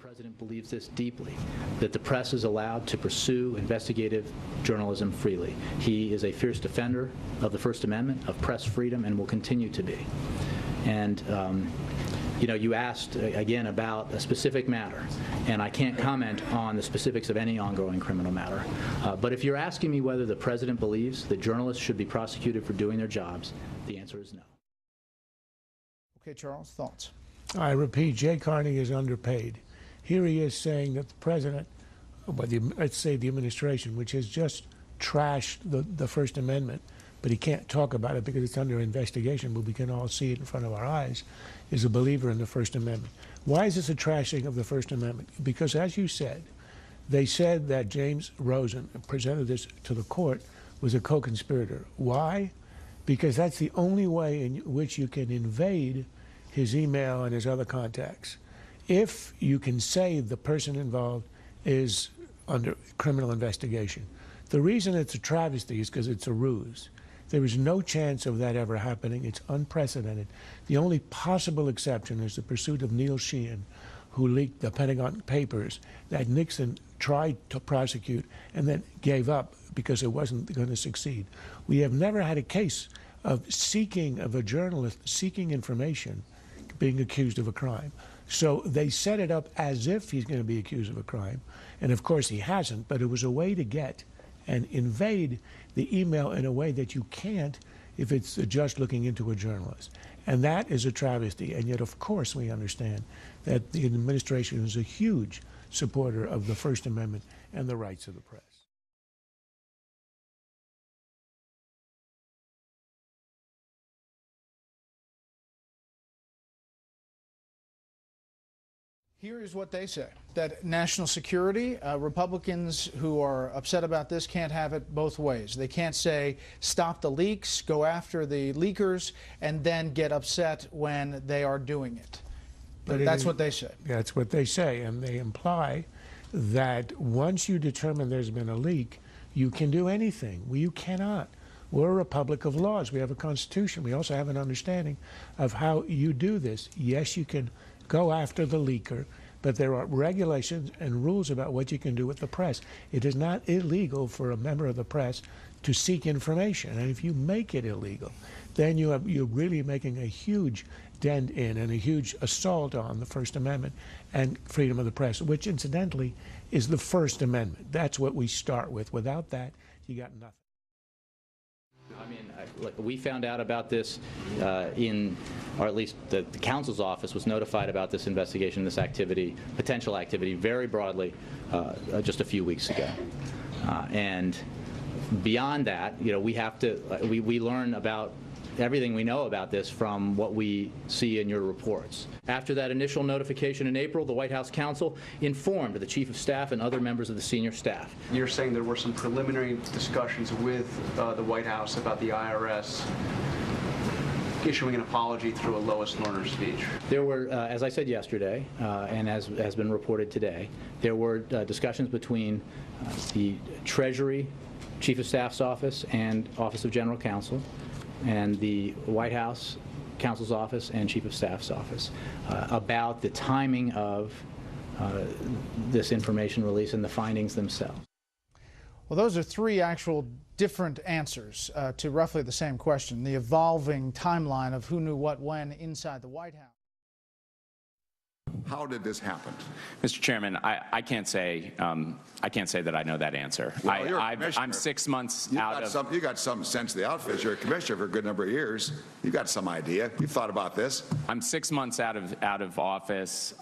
President believes this deeply, that the press is allowed to pursue investigative journalism freely. He is a fierce defender of the First Amendment, of press freedom, and will continue to be. And you know, you asked again about a specific matter, and I can't comment on the specifics of any ongoing criminal matter. But if you're asking me whether the President believes that journalists should be prosecuted for doing their jobs, the answer is no. Okay, Charles, thoughts? I repeat, Jay Carney is underpaid. Here he is saying that the president, well, let's say the administration, which has just trashed the First Amendment, but he can't talk about it because it's under investigation, but we can all see it in front of our eyes, is a believer in the First Amendment. Why is this a trashing of the First Amendment? Because, as you said, they said that James Rosen presented this to the court was a co-conspirator. Why? Because that's the only way in which you can invade his email and his other contacts. If you can say the person involved is under criminal investigation. The reason it's a travesty is because it's a ruse. There is no chance of that ever happening. It's unprecedented. The only possible exception is the pursuit of Neil Sheehan, who leaked the Pentagon Papers that Nixon tried to prosecute and then gave up because it wasn't going to succeed. We have never had a case of a journalist seeking information being accused of a crime. So they set it up as if he's going to be accused of a crime. And of course he hasn't, but it was a way to get and invade the email in a way that you can't if it's just looking into a journalist. And that is a travesty. And yet, of course, we understand that the administration is a huge supporter of the First Amendment and the rights of the press. Here is what they say, that national security, Republicans who are upset about this can't have it both ways. They can't say, stop the leaks, go after the leakers, and then get upset when they are doing it. But that's what they say. That's what they say, and they imply that once you determine there's been a leak, you can do anything. Well, you cannot. We're a republic of laws. We have a constitution. We also have an understanding of how you do this. Yes, you can go after the leaker, but there are regulations and rules about what you can do with the press. It is not illegal for a member of the press to seek information, and if you make it illegal, then you're really making a huge dent in and a huge assault on the First Amendment and freedom of the press, which incidentally is the First Amendment. That's what we start with. Without that, you got nothing. I mean, look, we found out about this or at least the counsel's office was notified about this investigation, this activity, potential activity, very broadly just a few weeks ago. And beyond that, you know, we have to, we learn about everything we know about this from what we see in your reports. After that initial notification in April, the White House counsel informed the Chief of Staff and other members of the senior staff. You're saying there were some preliminary discussions with the White House about the IRS issuing an apology through a Lois Lerner speech. There were, as I said yesterday, and as has been reported today, there were discussions between the Treasury, Chief of Staff's office, and Office of General Counsel, and the White House counsel's office and Chief of Staff's office about the timing of this information release and the findings themselves. Well, those are three actual different answers to roughly the same question, the evolving timeline of who knew what when inside the White House. How did this happen? Mr. Chairman, I can't say that I know that answer. Well, I'm 6 months out of. You got some sense of the outfit. You're a commissioner for a good number of years. You got some idea. You've thought about this. I'm 6 months out of office.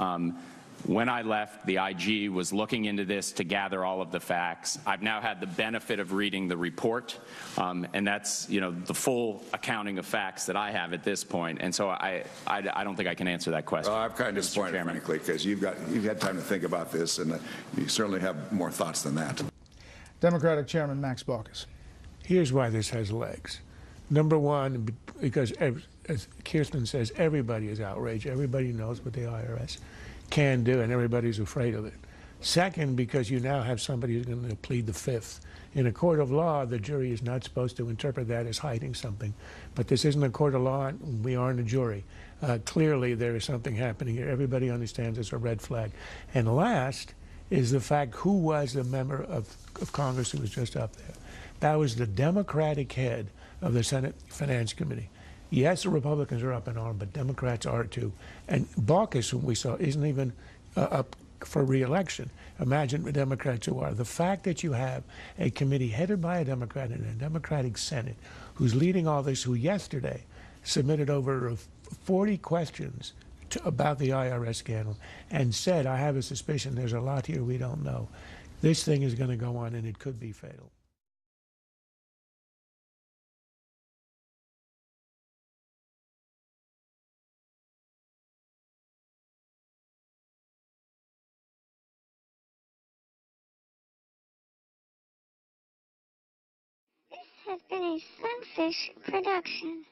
When I left, the IG was looking into this to gather all of the facts. I've now had the benefit of reading the report, and that's, you know, the full accounting of facts that I have at this point. And so I don't think I can answer that question. Well, I'm kind of disappointed, frankly, because you've had time to think about this, and you certainly have more thoughts than that. Democratic Chairman Max Baucus. Here's why this has legs. Number one, because as Kirsten says, everybody is outraged. Everybody knows what the IRS can do, and everybody's afraid of it. Second, because you now have somebody who's going to plead the fifth. In a court of law, the jury is not supposed to interpret that as hiding something. But this isn't a court of law, and we aren't a jury. Clearly, there is something happening here. Everybody understands it's a red flag. And last is the fact who was the member of Congress who was just up there. That was the Democratic head of the Senate Finance Committee. Yes, the Republicans are up in arms, but Democrats are too. And Baucus, whom we saw, isn't even up for re-election. Imagine the Democrats who are. The fact that you have a committee headed by a Democrat in a Democratic Senate who's leading all this, who yesterday submitted over 40 questions about the IRS scandal and said, I have a suspicion there's a lot here we don't know. This thing is going to go on and it could be fatal. This has been a Sunfish production.